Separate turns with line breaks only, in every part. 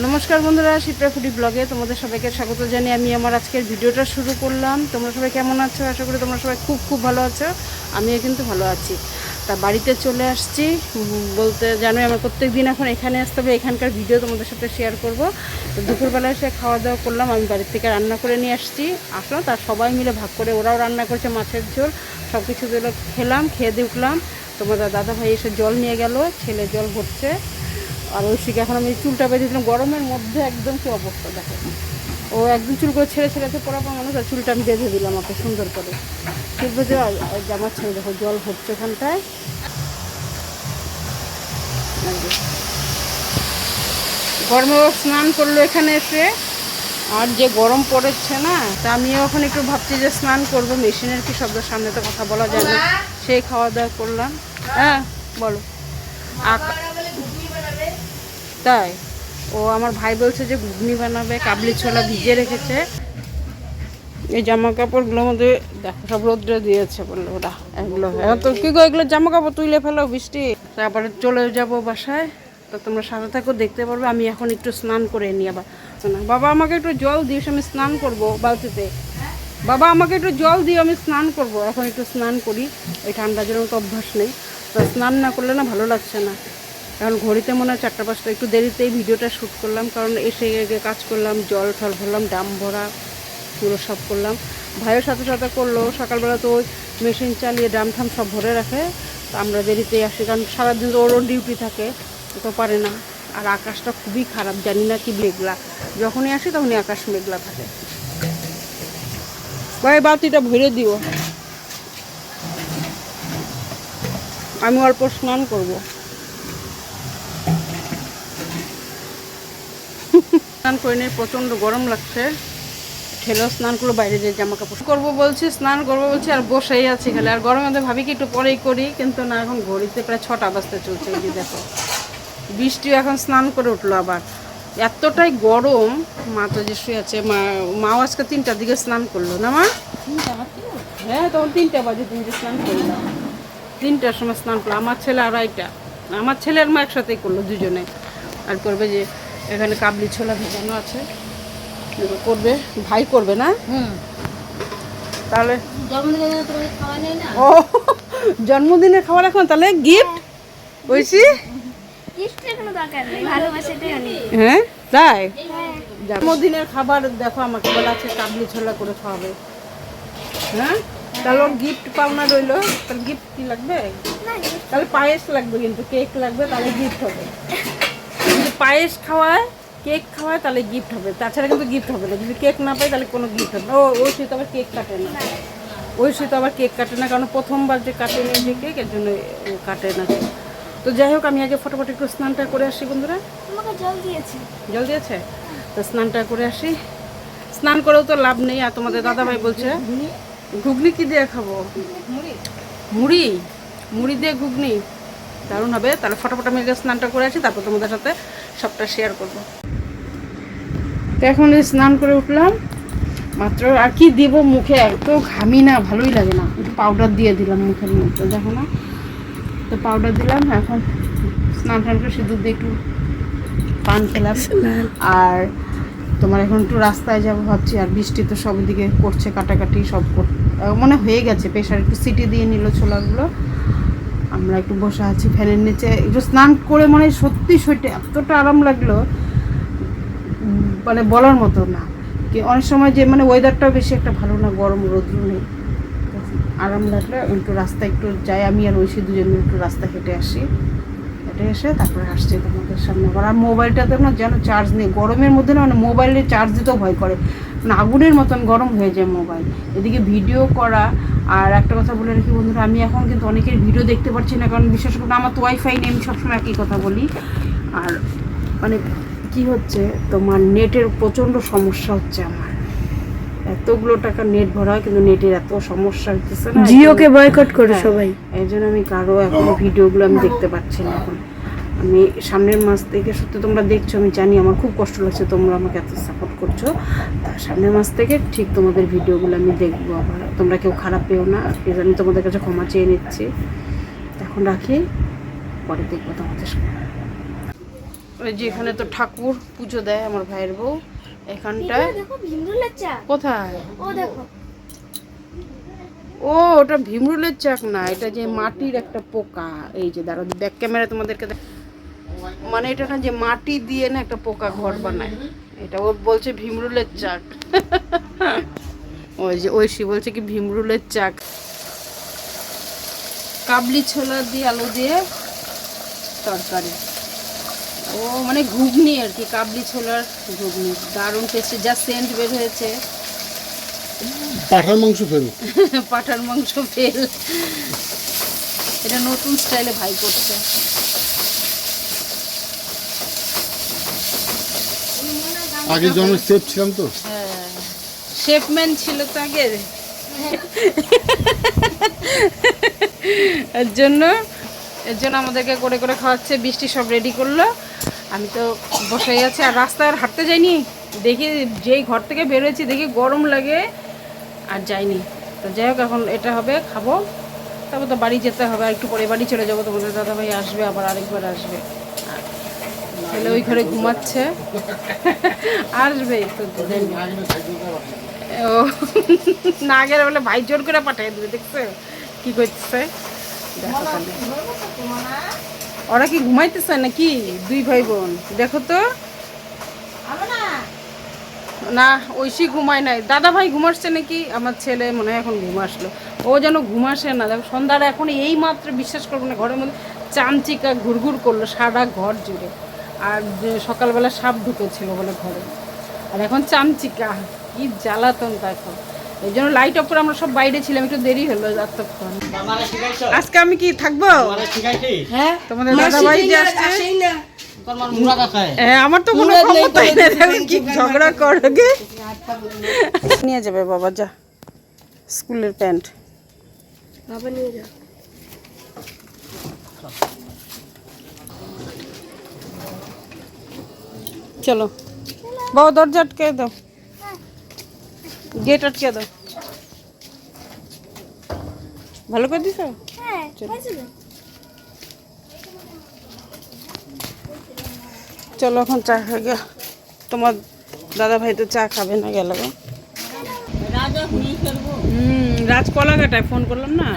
নমস্কার বন্ধুরা, শিপ্রা ফুডি ব্লগে তোমাদের সবাইকে স্বাগত জানিয়ে আমি আমার আজকের ভিডিওটা শুরু করলাম। তোমরা সবাই কেমন আছো? আশা করি তোমরা সবাই খুব খুব ভালো আছো। আমিও কিন্তু ভালো আছি। তা বাড়িতে চলে আসছি বলতে জানোই আমার প্রত্যেক দিন এখন এখানে আসতে হবে, এখানকার ভিডিও তোমাদের সাথে শেয়ার করব। তো দুপুরবেলা এসে খাওয়া দাওয়া করলাম, আমি বাড়ির থেকে রান্না করে নিয়ে আসলাম। তার সবাই মিলে ভাগ করে ওরাও রান্না করেছে, মাছের ঝোল সব কিছু খেলাম, খেয়ে দিয়ে উঠলাম। তোমাদের দাদা ভাই এসে জল নিয়ে গেল, ছেলে জল ভরছে। আর ঐশীকে এখন আমি চুলটা বেঁধে দিলাম, গরমের মধ্যে একদম কি অবস্থা দেখো। ও একদম চুল করে ছেড়ে ছেড়েতে পড়াবো মানুষ, আর চুলটা আমি বেঁধে দিলাম ওকে সুন্দর করে ঠিক বেঁধে। জামার ছেলে দেখো জল ভরছে ওখানটায়। গরমে ও স্নান করলো এখানে এসে, আর যে গরম পড়েছে না, তা আমিও এখন একটু ভাবছি যে স্নান করব। মেশিনের কি শব্দ, সামনে তো কথা বলা যায় না। সেই খাওয়া দাওয়া করলাম। হ্যাঁ বলো। তাই ও আমার ভাই বলছে যে ঘুগনি বানাবে, কাবলি ছোলা ভিজিয়ে রেখেছে। এই জামা কাপড়গুলোর মধ্যে দেখো সব রোদ্রে দিয়েছে বললো ওরা। এগুলো তো কি গো, এগুলো জামা কাপড় তুলে ফেলো বৃষ্টি, তারপরে চলে যাব বাসায়। তো তোমরা সাথে থাকো, দেখতে পারবে। আমি এখন একটু স্নান করে নিই। আবার না বাবা আমাকে একটু জল দিস, আমি স্নান করব বালতিতে। বাবা আমাকে একটু জল দিও, আমি স্নান করব। এখন একটু স্নান করি, এই ঠান্ডা জন্য তো অভ্যাস নেই। তো স্নান না করলে না ভালো লাগছে না। এখন ঘড়িতে মনে হয় 4টা-5টা, একটু দেরিতেই ভিডিওটা শ্যুট করলাম, কারণ এসে কাজ করলাম, জল ঠল ভরলাম, ডাম ভরা পুরো সব করলাম। ভাইয়ের সাথে সাথে করলো, সকালবেলা তো ওই মেশিন চালিয়ে ড্রাম ঠাম সব ভরে রাখে। তো আমরা দেরিতেই আসি, কারণ সারাদিন তো ওরও ডিউটি থাকে, তো পারে না। আর আকাশটা খুবই খারাপ, জানি না কি মেঘলা। যখনই আসি তখনই আকাশ মেঘলা থাকে। ভাই বাতিটা ভরে দিও, আমি অল্প স্নান করবো। স্নান করে নিয়ে প্রচণ্ড গরম লাগছে, ঠেলেও স্নান করলো, বাইরে যে জামা কাপড় করবো বলছি, স্নান করবো বলছি, আর বসেই আছি খালি। আর গরমের মধ্যে ভাবি কি একটু পরেই করি, কিন্তু না, এখন ঘড়িতে প্রায় 6টা বাজতে চলছে। এই যে দেখো বৃষ্টিও এখন স্নান করে উঠলো আবার। এতটাই গরম, মা তো যে শুয়ে আছে, মাও আজকে 3টার দিকে স্নান করলো না মা? হ্যাঁ তখন 3টা বাজে, তুমি যে স্নান করলাম 3টার সময় স্নান করলো। আমার ছেলে 2:30, আমার ছেলে আর মা একসাথেই করলো দুজনে। আর করবে যে এখানে কাবলি ছোলা ভেজানো আছে, করবে ভাই করবে না। তাহলে ও জন্মদিনের খাবার এখন তাহলে গিফট বলছি। হ্যাঁ তাই জন্মদিনের খাবার দেখো, আমাকে বলা আছে কাবলি ছোলা করে খাওয়াবে। হ্যাঁ তাহলে গিফট পাওনা রইলো। তাহলে গিফট কি লাগবে? তাহলে পায়েস লাগবে, কিন্তু কেক লাগবে, তাহলে গিফট হবে। যদি পায়েস খাওয়ায়, কেক খাওয়ায়, তাহলে গিফট হবে, তাছাড়া কিন্তু গিফট হবে না। যদি কেক না পাই তাহলে কোনো গিফট হবে না। ওই সে তো আবার কেক কাটে না, ওই সে তো আবার কেক কাটে না, কারণ প্রথমবার যে কাটে নেই যে কেক, এর জন্য কাটে না। তো যাই হোক, আমি আগে ফটোফট একটু স্নানটা করে আসি বন্ধুরা। জল দিয়েছে তো স্নানটা করে আসি। স্নান করেও তো লাভ নেই। আর তোমাদের দাদাভাই বলছে ঘুগনি কি দিয়ে খাবো, মুড়ি মুড়ি দিয়ে ঘুগনি দারুণ হবে। তাহলে ফটোফট আমি আগে স্নানটা করে আসি, তারপর তোমাদের সাথে সবটা শেয়ার করবো। তো এখন স্নান করে উঠলাম মাত্র, আর কি দিব মুখে, এত ঘামি না, ভালোই লাগে না। একটু পাউডার দিয়ে দিলাম মুখের মধ্যে, দেখো না, তো পাউডার দিলাম। এখন স্নান টান করে সিঁদুর দিয়ে একটু পান খেলাম। আর তোমার এখন একটু রাস্তায় যাবো ভাবছি। আর বৃষ্টি তো সব দিকে করছে, কাটাকাটি সব মনে হয়ে গেছে। প্রেশার একটু সিটি দিয়ে নিল ছোলাগুলো। আমরা একটু বসে আছি ফ্যানের নিচে, একটু স্নান করে মানে সত্যি শরীরটা এতটা আরাম লাগলো, মানে বলার মতো না। কি অনেক সময় যে মানে ওয়েদারটাও বেশি একটা ভালো না, গরম রোদ্র নেই, আরাম লাগলো। একটু রাস্তায় একটু যাই, আমি আর ঐশী দুজন একটু রাস্তা হেঁটে আসি। হেঁটে এসে তারপরে আসছি তোমাদের সামনে আবার। আর মোবাইলটাতে না যেন চার্জ নেই, গরমের মধ্যে না, মানে মোবাইলে চার্জ দিতেও ভয় করে, মানে আগুনের মতন গরম হয়ে যায় মোবাইল। এদিকে ভিডিও করা। আর একটা কথা বলে রাখি বন্ধুরা, আমি এখন কিন্তু অনেকের ভিডিও দেখতে পাচ্ছি না, কারণ বিশেষ করে আমার তো ওয়াইফাই নেই, আমি সবসময় একই কথা বলি। আর মানে কি হচ্ছে, তোমার নেটের প্রচণ্ড সমস্যা হচ্ছে আমার। এতগুলো টাকা নেট ভরা হয়, কিন্তু নেটের এত সমস্যা হচ্ছে না,
জিওকে বয়কট করে সবাই।
এই জন্য আমি কারো এখন ভিডিওগুলো আমি দেখতে পাচ্ছি না। এখন আমি সামনের মাস থেকে, সত্যি তোমরা দেখছো আমি জানি, আমার খুব কষ্ট লাগছে, তোমরা আমাকে এত সাপোর্ট করছো। তার সামনের মাস থেকে ঠিক তোমাদের ভিডিওগুলো আমি দেখবো। আবার তোমরা কেউ খারাপ পেও না, এই জন্য তোমাদের কাছে ক্ষমা চেয়ে নিচ্ছি। এখন রাখি, পরে দেখবো তোমাদের সামনে। ওই যে এখানে তো ঠাকুর পুজো দেয় আমার ভাইয়ের বউ এখানটায়। কোথায়? ও ওটা ভীমরুলের চাক না, এটা যে মাটির একটা পোকা। এই যে দাঁড়াও ব্যাক ক্যামেরা তোমাদেরকে মানে এটা না যে মাটি দিয়ে না একটা পোকা ঘর বানায়, এটা ও বলছে ভীমরুলের চাক। ওই যে ঐশী বলছে কি ভীমরুলের চাক। কাবলি ছোলা দিয়ে আলু দিয়ে তরকারি, ও মানে ঘুগনি আর কি, কাবলি ছোলার ঘুগনি, দারুণ টেস্টি, যা সেন্ট বের হয়েছে।
পাঠার মাংস ফেল।
পাঠার মাংস ফেল, এটা নতুন স্টাইলে ভাই করছে।
আগে জন্মের শেফ ছিলাম তো।
হ্যাঁ শেফম্যান ছিল তো আগে, এর জন্য আমাদেরকে করে করে খাওয়াচ্ছে। বৃষ্টি সব রেডি করলো, আমি তো বসেই আছি। আর রাস্তায় আর হাঁটতে যাইনি, দেখি যেই ঘর থেকে বেরোয়েছি দেখি গরম লাগে আর যাইনি। তো যাই হোক এখন এটা হবে, খাবো, তারপর তো বাড়ি যেতে হবে। আর একটু পরে বাড়ি চলে যাবো, তোমাদের দাদাভাই আসবে, আবার আরেকবার আসবে। ছেলে ওই ঘরে ঘুমাচ্ছে, আসবে তো। ও না গেলে বলে ভাই জোর করে পাঠিয়ে দেবে, দেখছো কি করছে। ওরা কি ঘুমাইতেছে নাকি দুই ভাই বোন? দেখো তো না, ঐশী ঘুমায় নাই, দাদা ভাই ঘুমাচ্ছে নাকি। আমার ছেলে মনে হয় এখন ঘুম আসলো, ও যেন ঘুম আসে না। দেখো সন্ধ্যাটা এখন এই মাত্র, বিশ্বাস করবো না, ঘরের মধ্যে চামচিকা ঘুরঘুর করলো সারা ঘর জুড়ে। আর সকালবেলা সাপ ঢুকেছিল বলে ঘরে, আর এখন চামচিকা, কি জ্বালাতন দেখো। এই জন্য লাইট অফ করে আমরা সব বাইরে ছিলাম, একটু দেরি হলো এতক্ষণ। আজকে আমি কি থাকবো? হ্যাঁ তোমাদের দাদা ভাই যে আসছে, আমার তো কোনো ক্ষমতাই নেই, কি ঝগড়া করোগে। নিয়ে যাবে বাবা, যা স্কুলের প্যান্ট বাবা নিয়ে যা। চলো বাবা, দরজা আটকে দাও, গেট আটকে দাও। ভালো করে দিছো? চলো এখন চা খাই গা। তোমার দাদা ভাই তো চা খাবে না, গেল। রাজ কলাকাটায় ফোন করলাম না,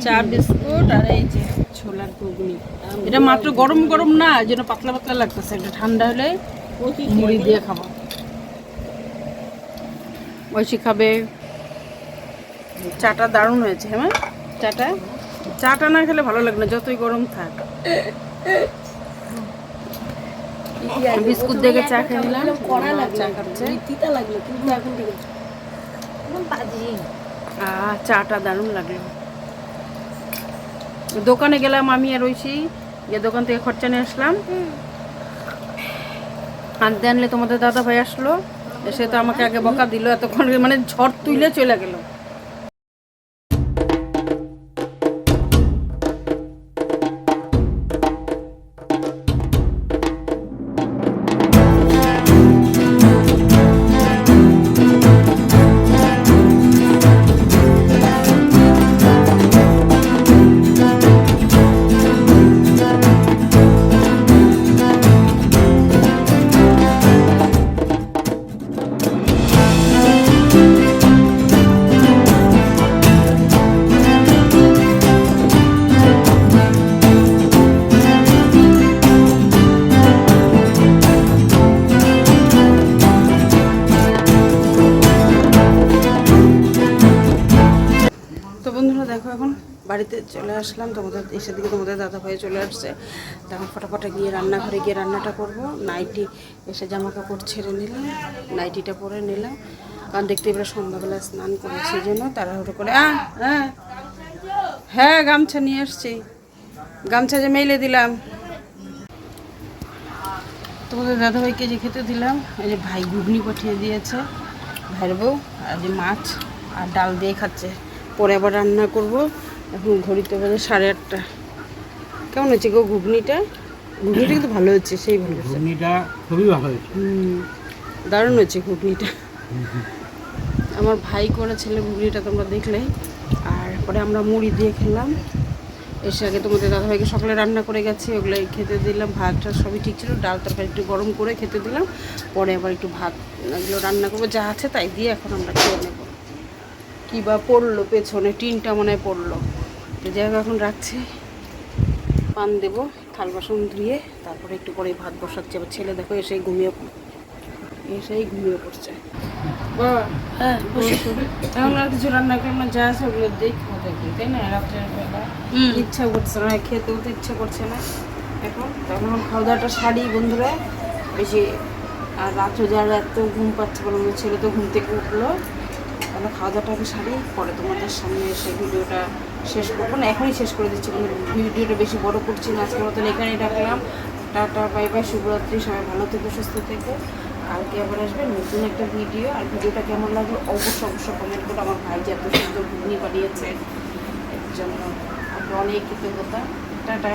চা বিস্কুট আর এই যে ছোলার ঘুগনি। এটা মাত্র গরম গরম না, যেন পাতলা পাতলা লাগতেছে, এটা ঠান্ডা হলে মুড়ি দিয়ে খাবো। ঐশী খাবে। চাটা দারুণ হয়েছে। হ্যাঁ চাটা না খেলে ভালো লাগে না, যতই গরম থাক। বিস্কুট দেখে চা খেয়ে নিলাম, চা খাচ্ছে। চাটা দারুণ লাগলো। দোকানে গেলাম আমি আর ঐশী, গিয়ে দোকান থেকে খরচা নিয়ে আসলাম। আনতে আনলে তোমাদের দাদা ভাই আসলো, এসে তো আমাকে আগে বকা দিল, এতক্ষণ মানে ঝড় তুলে চলে গেল। দেখো এখন বাড়িতে চলে আসলাম, তোমাদের এসে দিকে তোমাদের দাদা ভাই চলে আসছে। তখন ফটাফটা গিয়ে রান্নাঘরে গিয়ে রান্নাটা করব। নাইটি এসে জামা কাপড় ছেড়ে নিলাম, নাইটিটা পরে নিলাম, কারণ দেখতে এবারে সন্ধ্যাবেলা স্নান করে, সেই জন্য তাড়াহুড়ো করে। হ্যাঁ গামছা নিয়ে আসছি, গামছা যে মেলে দিলাম। তোমাদের দাদাভাইকে যে খেতে দিলাম, এই যে ভাই ঘুগনি পাঠিয়ে দিয়েছে ভাইয়ের বউ, আর যে মাছ আর ডাল দিয়ে খাচ্ছে। পরে আবার রান্না করব। এখন ঘড়িতে বাজে 8:30। কেমন হয়েছে গো ঘুগনিটা? ঘুগনিটা কিন্তু ভালো হচ্ছে, সেই ভালো হচ্ছে,
ঘুগনিটা খুবই ভালো হয়েছে।
দারুণ হয়েছে ঘুগনিটা। আমার ভাই করেছিল ঘুগনিটা, তোমরা দেখলেই। আর পরে আমরা মুড়ি দিয়ে খেলাম, এসে আগে তোমাদের দাদাভাইকে সকালে রান্না করে গেছে, ওগুলো খেতে দিলাম। ভাতটা সবই ঠিক ছিল, ডাল তরকারি একটু গরম করে খেতে দিলাম। পরে আবার একটু ভাত এগুলো রান্না করবো, যা আছে তাই দিয়ে এখন আমরা খেয়ে নেবো। কী বা পড়লো পেছনে, টিনটা মনে হয় পড়লো। তো যাই হোক এখন রাখছি, পান দেবো, থাল বাসন ধুয়ে তারপরে একটু পরে ভাত বসাচ্ছি। আবার ছেলে দেখো এসেই ঘুমিয়ে পড়ছে। হ্যাঁ, এখন আর কিছু রান্না করে না, যা আছে ওগুলো দিয়ে খাওয়া থাকি, তাই না? রাত্রের বেলা ইচ্ছা করছে না, খেতেও তো ইচ্ছা করছে না এখন। তখন খাওয়া দাওয়াটা সারি বন্ধুরা বেশি। আর রাত্রে যারা এত ঘুম পাচ্ছে বলে, আমার ছেলে তো ঘুম থেকে উঠলো, তাহলে খাওয়া দাওয়াটাকে সারি, পরে তোমাদের সামনে এসে ভিডিওটা শেষ করবো না, এখনই শেষ করে দিচ্ছি। ভিডিওটা বেশি বড় করছি না, আজকের মতন এখানেই রাখলাম। টাটা, বাই বাই, শুভরাত্রি, সবাই ভালো থেকো, সুস্থ থেকো। কালকে আবার আসবে নতুন একটা ভিডিও। আর ভিডিওটা কেমন লাগলো অবশ্যই কমেন্ট করে। আমার ভাই যে এত সুন্দর ঘুগনি বানিয়েছে এর জন্য আপনার অনেক কৃতজ্ঞতা। টাটা।